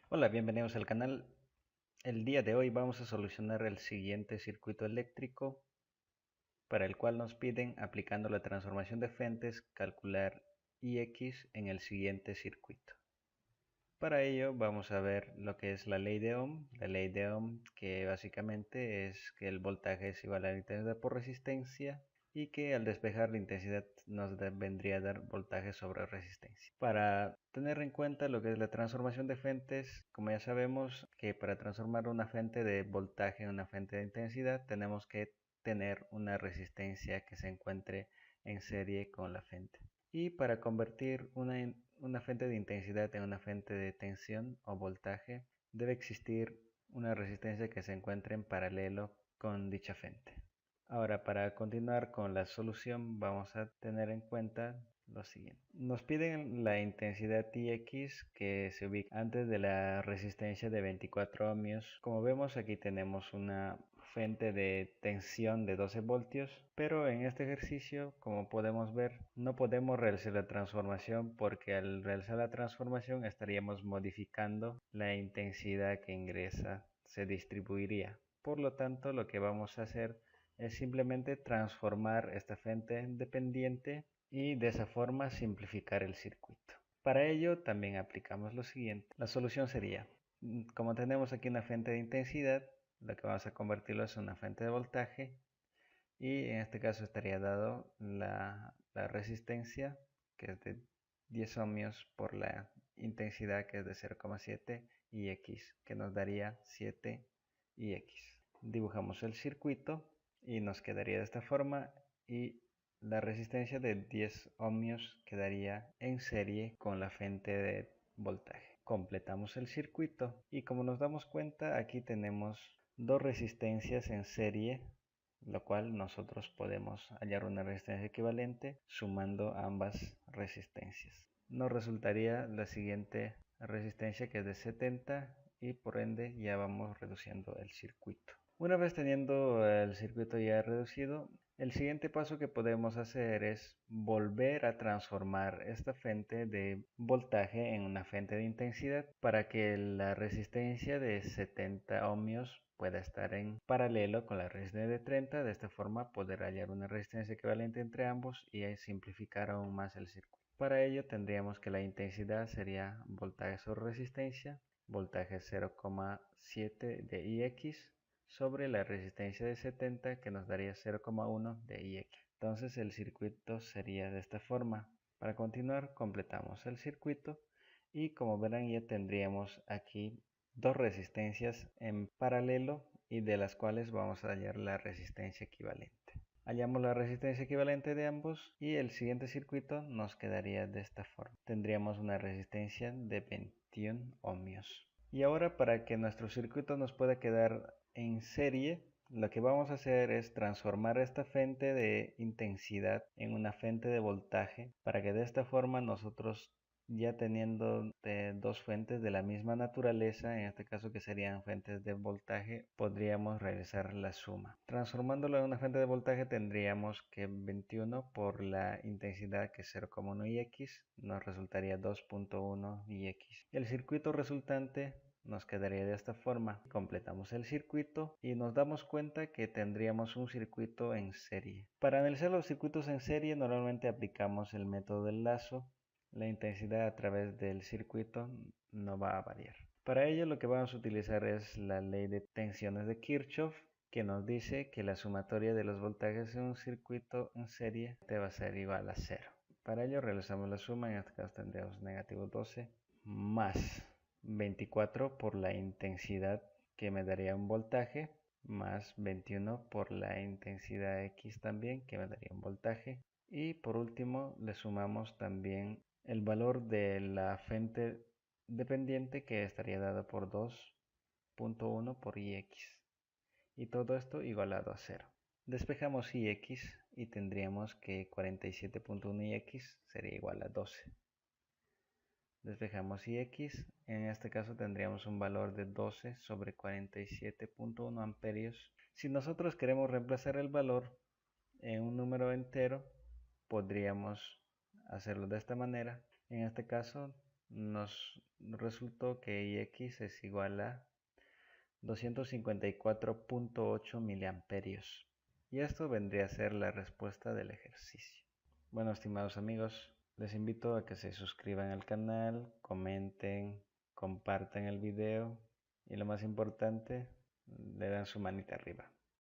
Hola, bienvenidos al canal. El día de hoy vamos a solucionar el siguiente circuito eléctrico para el cual nos piden, aplicando la transformación de Fentes, calcular Ix en el siguiente circuito. Para ello vamos a ver lo que es la ley de Ohm, que básicamente es que el voltaje es igual a la intensidad por resistencia y que al despejar la intensidad nos vendría a dar voltaje sobre resistencia. Para tener en cuenta lo que es la transformación de fuentes, como ya sabemos que para transformar una fuente de voltaje en una fuente de intensidad tenemos que tener una resistencia que se encuentre en serie con la fuente. Y para convertir una fuente de intensidad en una fuente de tensión o voltaje, debe existir una resistencia que se encuentre en paralelo con dicha fuente. Ahora, para continuar con la solución, vamos a tener en cuenta lo siguiente. Nos piden la intensidad Ix que se ubica antes de la resistencia de 24 ohmios. Como vemos, aquí tenemos una fuente de tensión de 12 voltios, pero en este ejercicio, como podemos ver, no podemos realizar la transformación porque al realizar la transformación estaríamos modificando la intensidad que ingresa, se distribuiría. Por lo tanto, lo que vamos a hacer es simplemente transformar esta fuente dependiente y de esa forma simplificar el circuito. Para ello también aplicamos lo siguiente. La solución sería, como tenemos aquí una fuente de intensidad, lo que vamos a convertirlo es una fuente de voltaje y en este caso estaría dado la resistencia, que es de 10 ohmios, por la intensidad, que es de 0,7 y X, que nos daría 7 y X. Dibujamos el circuito y nos quedaría de esta forma, y la resistencia de 10 ohmios quedaría en serie con la fuente de voltaje. Completamos el circuito y, como nos damos cuenta, aquí tenemos dos resistencias en serie, lo cual nosotros podemos hallar una resistencia equivalente sumando ambas resistencias. Nos resultaría la siguiente resistencia, que es de 70, y por ende ya vamos reduciendo el circuito. Una vez teniendo el circuito ya reducido, el siguiente paso que podemos hacer es volver a transformar esta fuente de voltaje en una fuente de intensidad para que la resistencia de 70 ohmios pueda estar en paralelo con la resistencia de 30. De esta forma poder hallar una resistencia equivalente entre ambos y simplificar aún más el circuito. Para ello tendríamos que la intensidad sería voltaje sobre resistencia, voltaje 0,7 de Ix, sobre la resistencia de 70, que nos daría 0,1 de Ix. Entonces el circuito sería de esta forma. Para continuar, completamos el circuito y, como verán, ya tendríamos aquí dos resistencias en paralelo y de las cuales vamos a hallar la resistencia equivalente. Hallamos la resistencia equivalente de ambos y el siguiente circuito nos quedaría de esta forma. Tendríamos una resistencia de 21 ohmios. Y ahora, para que nuestro circuito nos pueda quedar en serie, lo que vamos a hacer es transformar esta fuente de intensidad en una fuente de voltaje, para que de esta forma nosotros, ya teniendo dos fuentes de la misma naturaleza, en este caso que serían fuentes de voltaje, podríamos realizar la suma. Transformándolo en una fuente de voltaje tendríamos que 21 por la intensidad, que es 0,1 Ix, nos resultaría 2.1 Ix. El circuito resultante nos quedaría de esta forma. Completamos el circuito y nos damos cuenta que tendríamos un circuito en serie. Para analizar los circuitos en serie normalmente aplicamos el método del lazo. La intensidad a través del circuito no va a variar. Para ello lo que vamos a utilizar es la ley de tensiones de Kirchhoff, que nos dice que la sumatoria de los voltajes en un circuito en serie te va a ser igual a 0. Para ello realizamos la suma. En este caso tendríamos negativo 12 más 24 por la intensidad, que me daría un voltaje, más 21 por la intensidad X también, que me daría un voltaje. Y por último le sumamos también el valor de la fuente dependiente, que estaría dado por 2.1 por Ix. Y todo esto igualado a 0. Despejamos Ix y tendríamos que 47.1 Ix sería igual a 12. Despejamos Ix, en este caso tendríamos un valor de 12 sobre 47.1 amperios. Si nosotros queremos reemplazar el valor en un número entero, podríamos hacerlo de esta manera. En este caso nos resultó que Ix es igual a 254.8 miliamperios. Y esto vendría a ser la respuesta del ejercicio. Bueno, estimados amigos, les invito a que se suscriban al canal, comenten, compartan el video y lo más importante, le dan su manita arriba.